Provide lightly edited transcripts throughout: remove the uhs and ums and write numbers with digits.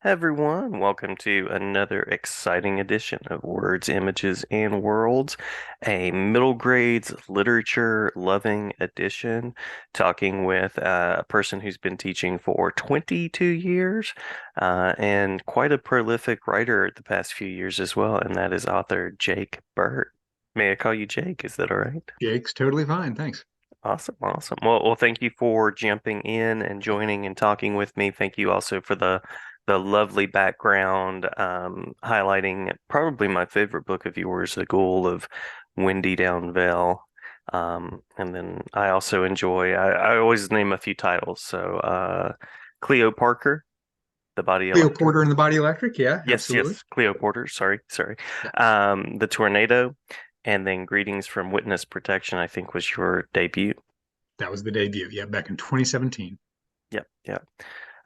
Everyone, welcome to another exciting edition of Words, Images, and Worlds, a middle grades literature loving edition, talking with a person who's been teaching for 22 years and quite a prolific writer the past few years as well, and that is author Jake Burt. May I call you Jake? Is that all right? Jake's totally fine, thanks. Awesome, awesome. Well, thank you for jumping in and joining and talking with me. Thank you also for the lovely background, highlighting probably my favorite book of yours, The Ghoul of Windy Down Vale. And then I also enjoy, I always name a few titles. So, Cleo Parker, The Body Leo Electric. Porter and the Body Electric, yeah, Yes, absolutely. yes, Cleo Porter. Sorry. Yeah, The Tornado, and then Greetings from Witness Protection, I think was your debut. that was the debut. Yeah, back in 2017. Yep.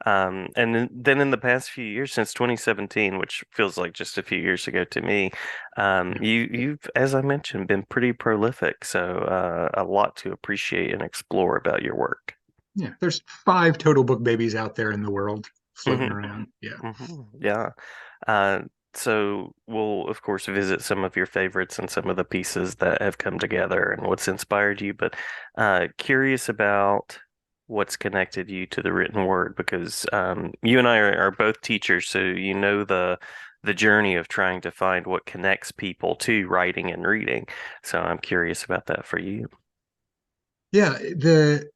And then in the past few years, since 2017, which feels like just a few years ago to me, Yeah, you've, as I mentioned, been pretty prolific. So a lot to appreciate and explore about your work. yeah. There's five total book babies out there in the world floating hmm around. Yeah. Yeah. Uh, so we'll of course visit some of your favorites and some of the pieces that have come together and what's inspired you, but curious about what's connected you to the written word because you and I are both teachers, so you know the journey of trying to find what connects people to writing and reading. So I'm curious about that for you. Yeah, the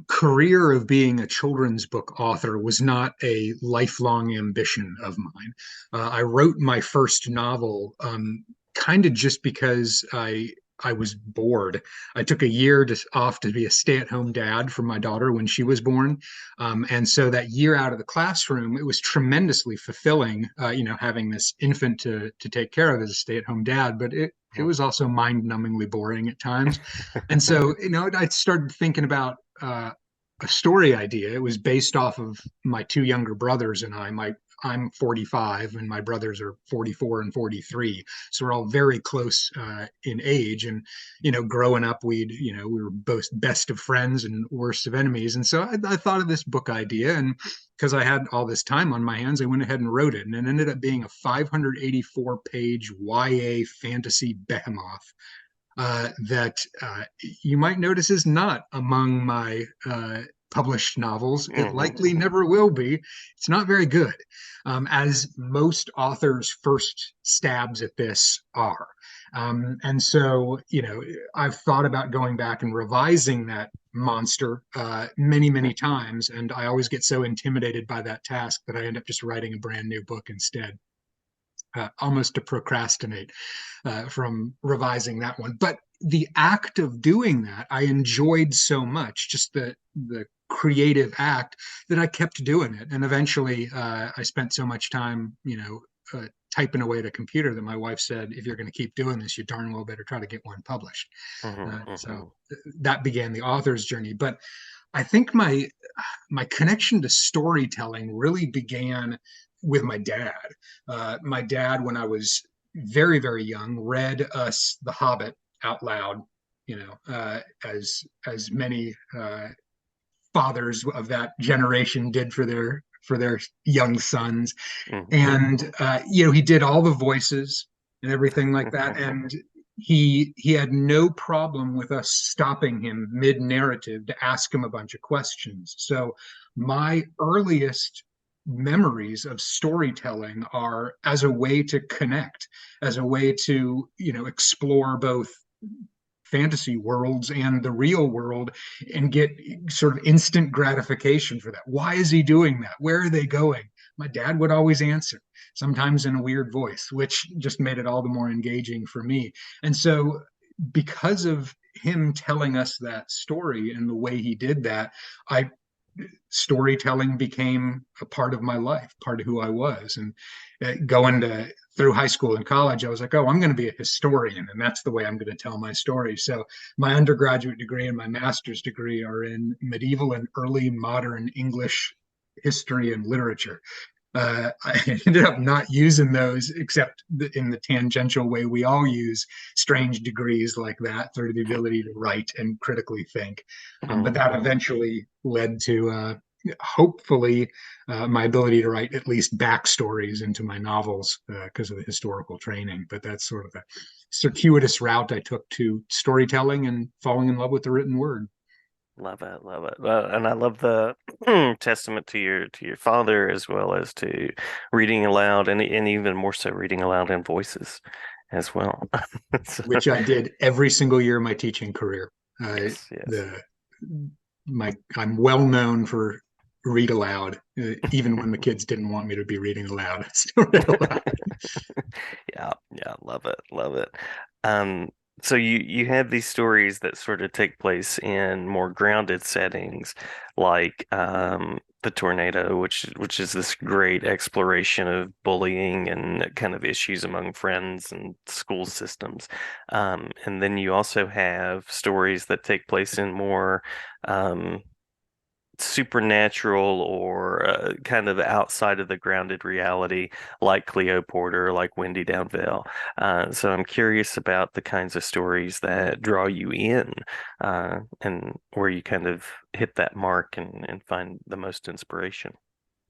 career of being a children's book author was not a lifelong ambition of mine. I wrote my first novel kind of just because I was bored. I took a year off to be a stay-at-home dad for my daughter when she was born, and so that year out of the classroom, it was tremendously fulfilling. Having this infant to take care of as a stay-at-home dad, but it was also mind-numbingly boring at times. And so, I started thinking about a story idea. It was based off of my two younger brothers and I. I'm 45 and my brothers are 44 and 43. So we're all very close in age. And, growing up, we were both best of friends and worst of enemies. And so I thought of this book idea. And because I had all this time on my hands, I went ahead and wrote it. And it ended up being a 584-page YA fantasy behemoth that you might notice is not among my published novels. It hmm likely never will be. It's not very good, as most authors' first stabs at this are. And so, I've thought about going back and revising that monster many, many times. And I always get so intimidated by that task that I end up just writing a brand new book instead, almost to procrastinate from revising that one. But the act of doing that, I enjoyed so much, just the creative act that I kept doing it. And eventually, I spent so much time, typing away at a computer that my wife said, "If you're going to keep doing this, you darn well better try to get one published." So hmm that began the author's journey. But I think my connection to storytelling really began with my dad. My dad, when I was very, very young, read us The Hobbit out loud. As many fathers of that generation did for their young sons, hmm and he did all the voices and everything like that, and he had no problem with us stopping him mid narrative to ask him a bunch of questions. So my earliest memories of storytelling are as a way to connect, as a way to explore both fantasy worlds and the real world and get sort of instant gratification for that. Why is he doing that? Where are they going? My dad would always answer, sometimes in a weird voice, which just made it all the more engaging for me. And so, because of him telling us that story and the way he did that, I storytelling became a part of my life, part of who I was. And going to through high school and college, I was like, oh, I'm going to be a historian, and that's the way I'm going to tell my story. So my undergraduate degree and my master's degree are in medieval and early modern English history and literature. I ended up not using those except in the tangential way we all use strange degrees like that through the ability to write and critically think. But that eventually led to hopefully my ability to write at least backstories into my novels because of the historical training. But that's sort of a circuitous route I took to storytelling and falling in love with the written word. Love it, love it. And I love the testament to your father as well as to reading aloud and even more so reading aloud in voices as well. So, Which I did every single year of my teaching career. yes, yes. The my I'm well known for read aloud, even when the kids didn't want me to be reading aloud. I still read aloud. Yeah, yeah, love it, love it. Um, so you have these stories that sort of take place in more grounded settings, like the tornado, which is this great exploration of bullying and kind of issues among friends and school systems. And then you also have stories that take place in more supernatural or kind of outside of the grounded reality, like Cleo Porter, like Wendy Downville. So I'm curious about the kinds of stories that draw you in, and where you kind of hit that mark and find the most inspiration.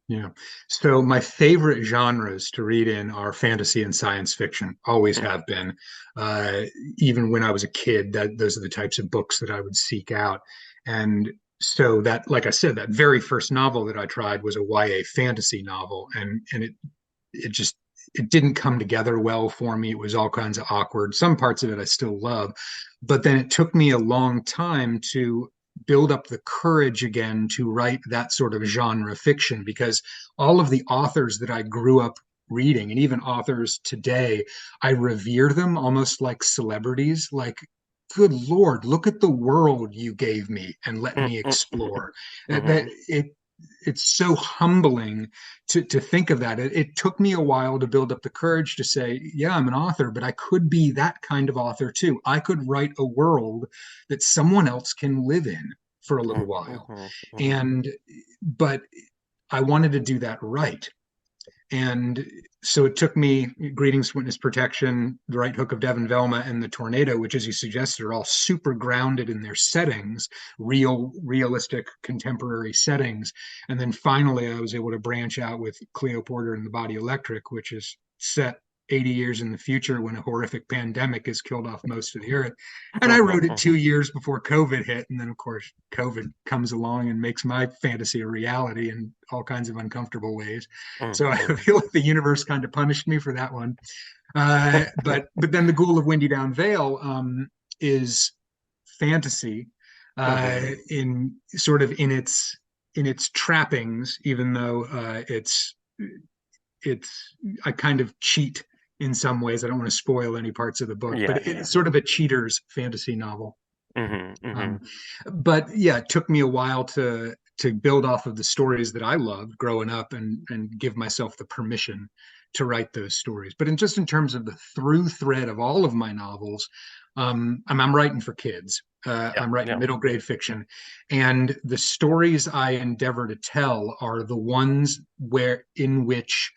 Yeah. So my favorite genres to read in are fantasy and science fiction, always Mm, have been. Uh, Even when I was a kid, that those are the types of books that I would seek out. And so that, like I said, that very first novel that I tried was a YA fantasy novel, and it just it didn't come together well for me. It was all kinds of awkward. Some parts of it I still love, but then it took me a long time to build up the courage again to write that sort of genre fiction because all of the authors that I grew up reading and even authors today, I revere them almost like celebrities. Like, good Lord, look at the world you gave me and let mm, me mm, explore. That mhm, it's so humbling to think of that. It took me a while to build up the courage to say, yeah, I'm an author, but I could be that kind of author too. I could write a world that someone else can live in for a mm, little while. mhm, mhm. And but I wanted to do that right. And so it took me Greetings, Witness Protection, The Right Hook of Devon Velma, and The Tornado, which, as you suggested, are all super grounded in their settings, realistic, contemporary settings. And then finally, I was able to branch out with Cleo Porter and The Body Electric, which is set 80 years in the future when a horrific pandemic has killed off most of the earth. And I wrote it 2 years before COVID hit. And then, of course, COVID comes along and makes my fantasy a reality in all kinds of uncomfortable ways. So I Mhm, feel like the universe kind of punished me for that one. But then the Ghoul of Windy Down Vale is fantasy mhm. in sort of in its trappings, even though it's I kind of cheat in some ways. I don't want to spoil any parts of the book, but Yeah, yeah. it's sort of a cheater's fantasy novel. Mhm, Um, mhm. but yeah, it took me a while to build off of the stories that I loved growing up and give myself the permission to write those stories. But in just in terms of the through thread of all of my novels, I'm writing for kids. Yeah, I'm writing yeah. middle grade fiction, and the stories I endeavor to tell are the ones where in which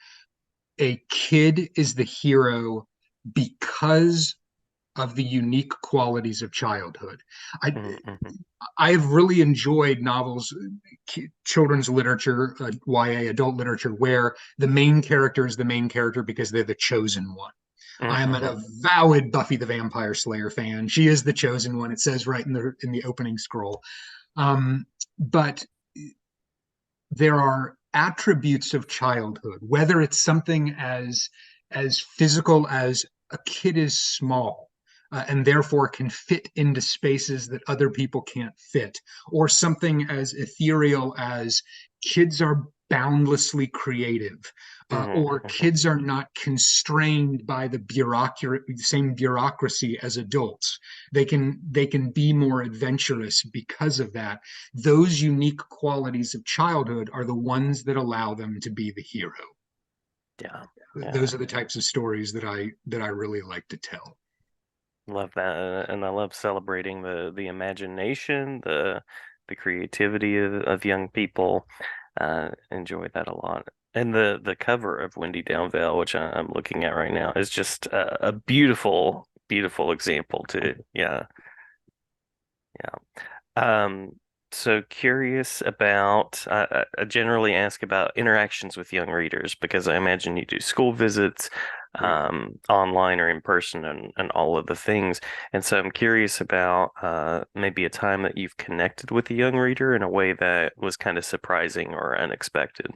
a kid is the hero because of the unique qualities of childhood. I Mhm, mhm, I've really enjoyed novels, children's literature, YA adult literature, where the main character is the main character because they're the chosen one. I am an mhm, avowed Buffy the Vampire Slayer fan. She is the chosen one. It says right in the opening scroll. But there are attributes of childhood, whether it's something as physical as a kid is small and therefore can fit into spaces that other people can't fit, or something as ethereal as kids are boundlessly creative, mhm, or mhm. kids are not constrained by the same bureaucracy as adults. They can be more adventurous because of that. Those unique qualities of childhood are the ones that allow them to be the hero. Yeah, Those yeah. are the types of stories that I really like to tell. Love that, and I love celebrating the imagination, the creativity of young people. Enjoy that a lot. And the cover of Windy Downvale, which I'm looking at right now, is just a beautiful example too. Yeah, yeah. So curious about, I generally ask about interactions with young readers because I imagine you do school visits, Right. online or in person and all of the things. And so I'm curious about maybe a time that you've connected with a young reader in a way that was kind of surprising or unexpected.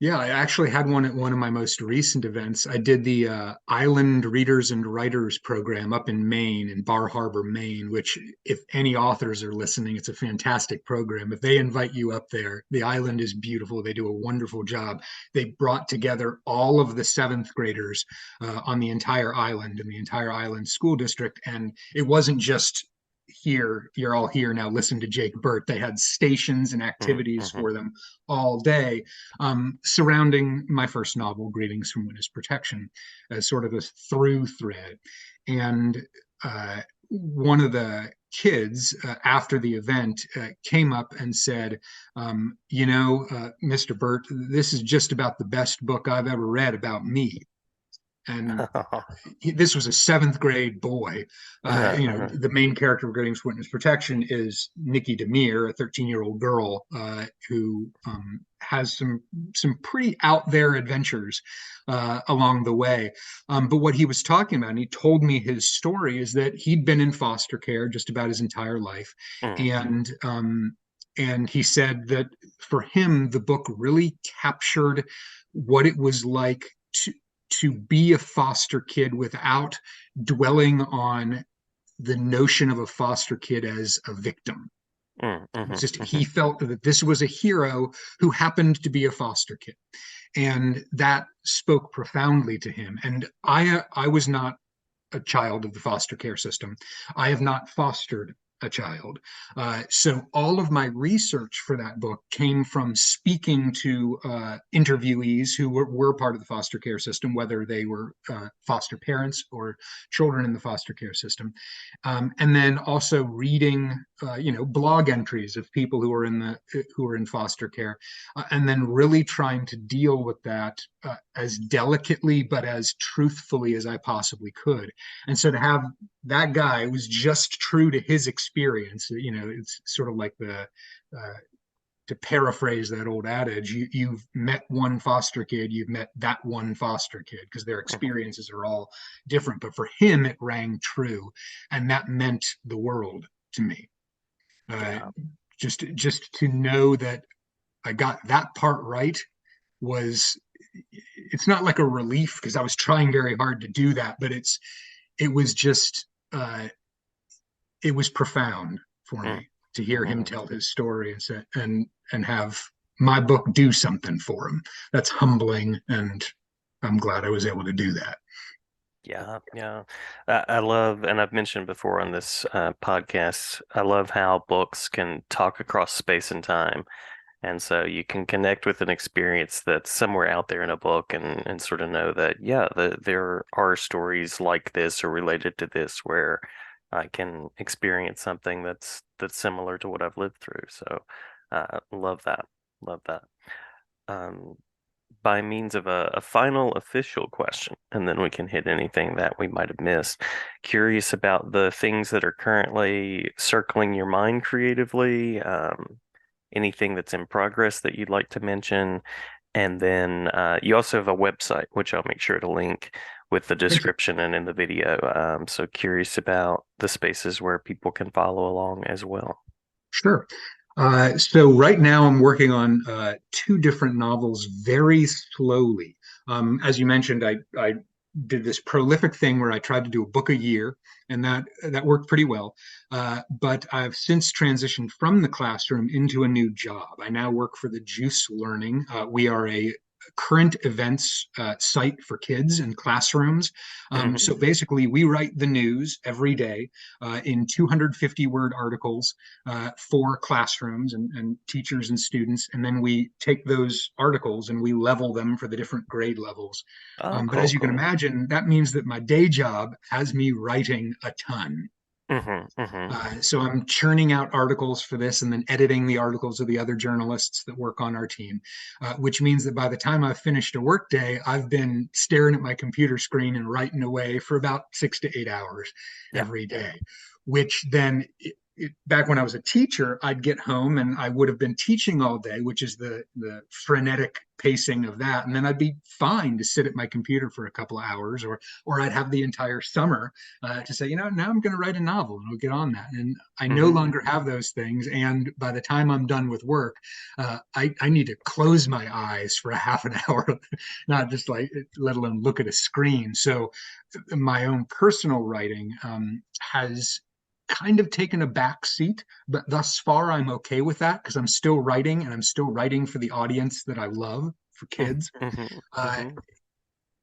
Yeah, I actually had one at one of my most recent events. I did the Island Readers and Writers program up in Maine, in Bar Harbor, Maine, which, if any authors are listening, it's a fantastic program. If they invite you up there, the island is beautiful. They do a wonderful job. They brought together all of the seventh graders on the entire island and the entire island school district. And it wasn't just here, you're all here now, listen to Jake Burt. They had stations and activities Mm-hmm. for them all day surrounding my first novel, Greetings from Witness Protection, as sort of a through thread. And one of the kids after the event came up and said, Mr. Burt, this is just about the best book I've ever read about me. And this was a seventh grade boy. Uh-huh. The main character of Greetings Witness Protection is Nikki Demir, a 13-year-old girl who has some pretty out there adventures along the way. But what he was talking about, and he told me his story, is that he'd been in foster care just about his entire life, Mm, and he said that for him, the book really captured what it was like to be a foster kid without dwelling on the notion of a foster kid as a victim. It was mm, just mhm, he felt that this was a hero who happened to be a foster kid, and that spoke profoundly to him. And I was not a child of the foster care system. I have not fostered a child. So all of my research for that book came from speaking to interviewees who were part of the foster care system, whether they were foster parents or children in the foster care system, and then also reading, blog entries of people who are in foster care, and then really trying to deal with that as delicately but as truthfully as I possibly could. And so to have that guy was just true to his experience, it's sort of like uh, to paraphrase that old adage, you've met one foster kid, you've met that one foster kid, because their mhm. experiences are all different. But for him, it rang true, and that meant the world to me. Uh, Yeah. just to know that I got that part right was, it's not like a relief because I was trying very hard to do that, but it was just it was profound for Mm, me to hear him mhm. tell his story and have my book do something for him. That's humbling, and I'm glad I was able to do that. Yeah, yeah. I love, and I've mentioned before on this podcast, I love how books can talk across space and time. And so you can connect with an experience that's somewhere out there in a book and sort of know that, yeah, there are stories like this or related to this where I can experience something that's similar to what I've lived through. So love that. Love that. Um, by means of a final official question, and then we can hit anything that we might have missed. Curious about the things that are currently circling your mind creatively, anything that's in progress that you'd like to mention. And then you also have a website, which I'll make sure to link with the Thank you. description and in the video. So curious about the spaces where people can follow along as well. Sure. So right now I'm working on two different novels very slowly. As you mentioned, I did this prolific thing where I tried to do a book a year, and that worked pretty well. But I've since transitioned from the classroom into a new job. I now work for the Juice Learning. We are a current events site for kids and classrooms. Hmm. So basically, we write the news every day in 250-word articles for classrooms and teachers and students. And then we take those articles and we level them for the different grade levels. Oh, But cool, as you can cool. imagine, that means that my day job has me writing a ton. Hmm. So I'm churning out articles for this and then editing the articles of the other journalists that work on our team, which means that by the time I've finished a workday, I've been staring at my computer screen and writing away for about 6 to 8 hours Yeah. every day, which then back when I was a teacher, I'd get home and I would have been teaching all day, which is the frenetic pacing of that, and then I'd be fine to sit at my computer for a couple of hours, or I'd have the entire summer to say, now I'm going to write a novel and I'll get on that. And I no Hmm. longer have those things, and by the time I'm done with work, I need to close my eyes for a half an hour, not just like let alone look at a screen. So my own personal writing has kind of taken a back seat, but thus far I'm okay with that because I'm still writing and I'm still writing for the audience that I love, for kids. Hmm. Uh, Hmm.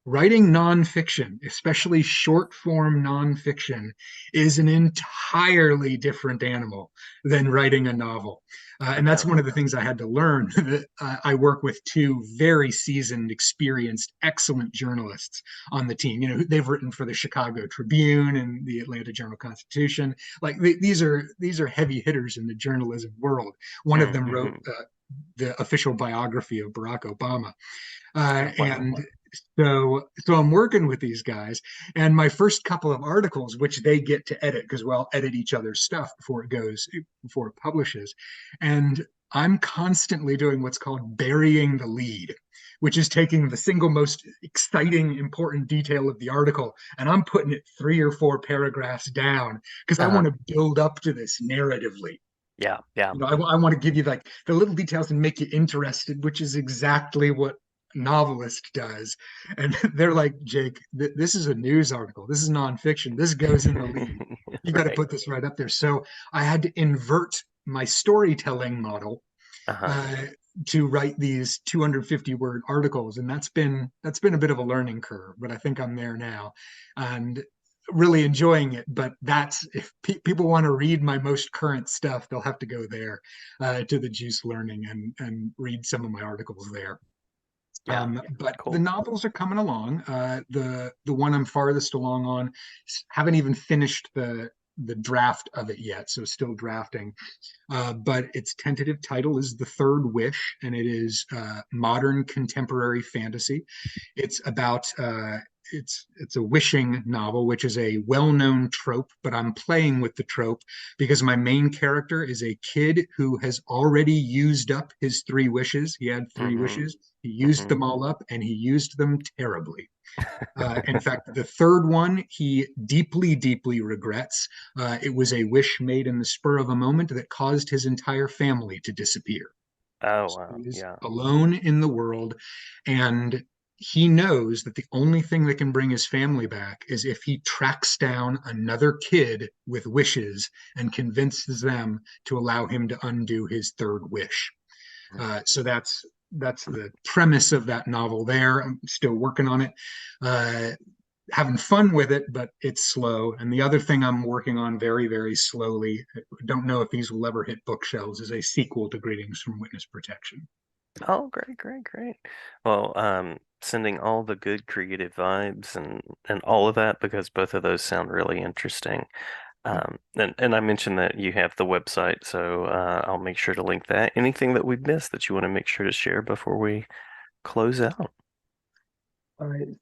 Writing nonfiction, especially short form nonfiction, is an entirely different animal than writing a novel. And that's Okay. one of the things I had to learn. That I work with two very seasoned, experienced, excellent journalists on the team. They've written for the Chicago Tribune and the Atlanta Journal-Constitution. Like these are heavy hitters in the journalism world. One of them wrote Hmm. the official biography of Barack Obama. Oh, wow. And so I'm working with these guys, and my first couple of articles, which they get to edit because we'll edit each other's stuff before it publishes, and I'm constantly doing what's called burying the lead, which is taking the single most exciting, important detail of the article, and I'm putting it 3 or 4 paragraphs down because I Uh-huh. want to build up to this narratively. Yeah, yeah. I want to give you like the little details and make you interested, which is exactly what novelist does. And they're like, Jake, this is a news article. This is nonfiction. This goes in the lead. You got to Right. put this right up there. So I had to invert my storytelling model Uh-huh. uh, to write these 250 word articles, and that's been a bit of a learning curve, but I think I'm there now, and really enjoying it. But that's if people want to read my most current stuff, they'll have to go there to the Juice Learning and read some of my articles there. Yeah. But the Cool. novels are coming along. The one I'm farthest along on, haven't even finished the draft of it yet, so still drafting. But its tentative title is The Third Wish, and it is modern contemporary fantasy. It's about it's a wishing novel, which is a well-known trope, but I'm playing with the trope because my main character is a kid who has already used up his 3 wishes. He had three Hmm. wishes. He used Hmm. them all up, and he used them terribly. In fact, the third one he deeply, deeply regrets. It was a wish made in the spur of a moment that caused his entire family to disappear. Oh, So wow. he is Yeah. alone in the world, and he knows that the only thing that can bring his family back is if he tracks down another kid with wishes and convinces them to allow him to undo his third wish. So that's the premise of that novel there. I'm still working on it, uh, having fun with it, but it's slow. And the other thing I'm working on very, very slowly, don't know if these will ever hit bookshelves, is a sequel to Greetings from Witness Protection. Oh, great, great, great. Well, sending all the good creative vibes and all of that because both of those sound really interesting. And I mentioned that you have the website, so I'll make sure to link that. Anything that we missed that you want to make sure to share before we close out?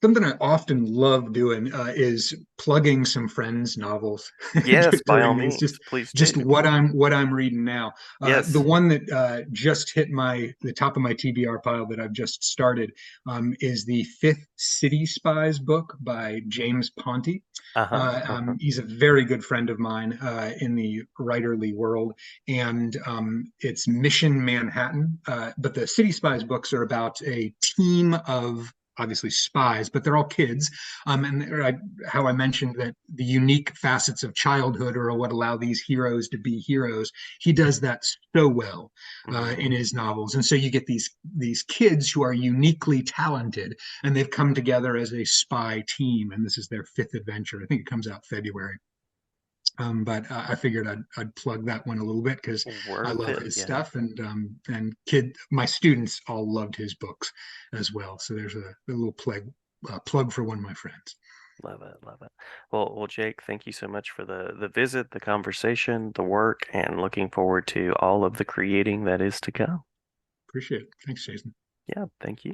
Something I often love doing is plugging some friends' novels Yes, by all during these. Just means, please just do. what I'm reading now. The Yes. one that just hit the top of my TBR pile that I've just started is the Fifth City Spies book by James Ponti. Uh-huh. Uh-huh. He's a very good friend of mine in the writerly world, and it's Mission Manhattan. But the City Spies books are about a team of obviously spies, but they're all kids. How I mentioned that the unique facets of childhood are what allow these heroes to be heroes. He does that so well Hmm. in his novels, and so you get these kids who are uniquely talented, and they've come together as a spy team, and this is their fifth adventure. I think it comes out February. But I figured I'd plug that one a little bit because I Worth love it. his Yeah. stuff, and my students all loved his books as well. So there's a little plug for one of my friends. Love it. Love it. Well, Jake, thank you so much for the visit, the conversation, the work, and looking forward to all of the creating that is to come. Appreciate it. Thanks, Jason. Yeah, thank you.